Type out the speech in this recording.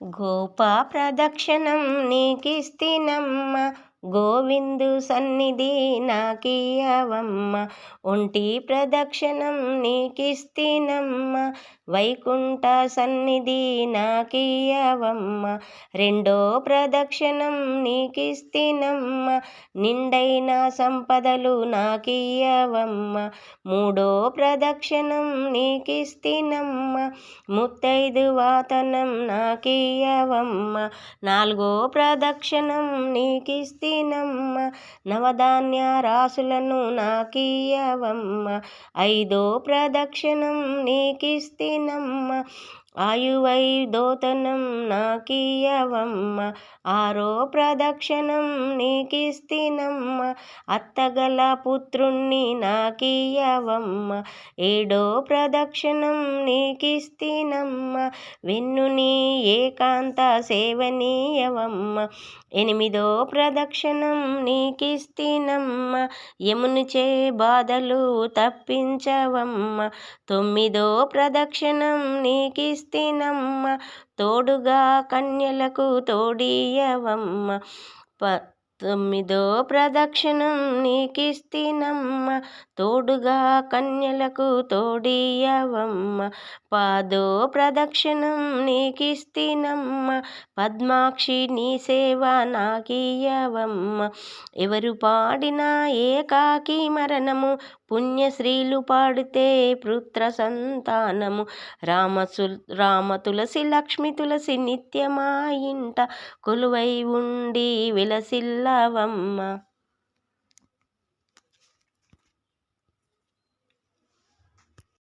గోపా ప్రదక్షిణం నీకిస్తినమ్మ, గోవిందు సన్నిధి నాకియ్యవమ్మ. ఒంటి ప్రదక్షిణం నీకిస్తినమ్మ, వైకుంఠ సన్నిధి నాకియ్యవమ్మ. రెండో ప్రదక్షిణం నీకిస్తినమ్మ, నిండైన సంపదలు నాకియ్యవమ్మ. మూడో ప్రదక్షిణం నీకిస్తినమ్మ, ముత్తైదు వాతనం నాకియ్యవమ్మ. నాలుగో ప్రదక్షిణం నీకిస్తినమ్మ, నవధాన్య రాసులను నాకియ్యవమ్మ. ఐదో ప్రదక్షిణం నీకిస్తినమ్మ, ఆయువైదోతనం నాకియ్యవమ్మ. ఆరో ప్రదక్షిణం నీకిస్తినమ్మ, అత్తగల పుత్రుణ్ణి నాకియ్యవమ్మ. ఏడో ప్రదక్షిణం నీకిస్తినమ్మ, వెన్నుని ఏకాంత సేవనీయవమ్మ. ఎనిమిదో ప్రదక్షిణం నీకిస్తినమ్మ, యమునిచే బాధలు తప్పించవమ్మ. తొమ్మిదో ప్రదక్షిణం నీకిస్తినమ్మ, తోడుగా కన్యలకు తోడియవమ్మ. తొమ్మిదో ప్రదక్షిణం నీకిస్తినమ్మ, తోడుగా కన్యలకు తోడియవమ్మ. పదో ప్రదక్షిణం నీకిస్తినమ్మ, పద్మాక్షి నీ సేవ నాకియ్యవమ్మ. ఎవరు పాడిన ఏకాకి మరణము, పుణ్యశ్రీలు పాడితే పుత్ర సంతానము. రామ తులసి లక్ష్మి తులసి నిత్యమా ఇంట, కొలువై ఉండి విలసిల్లవమ్మ.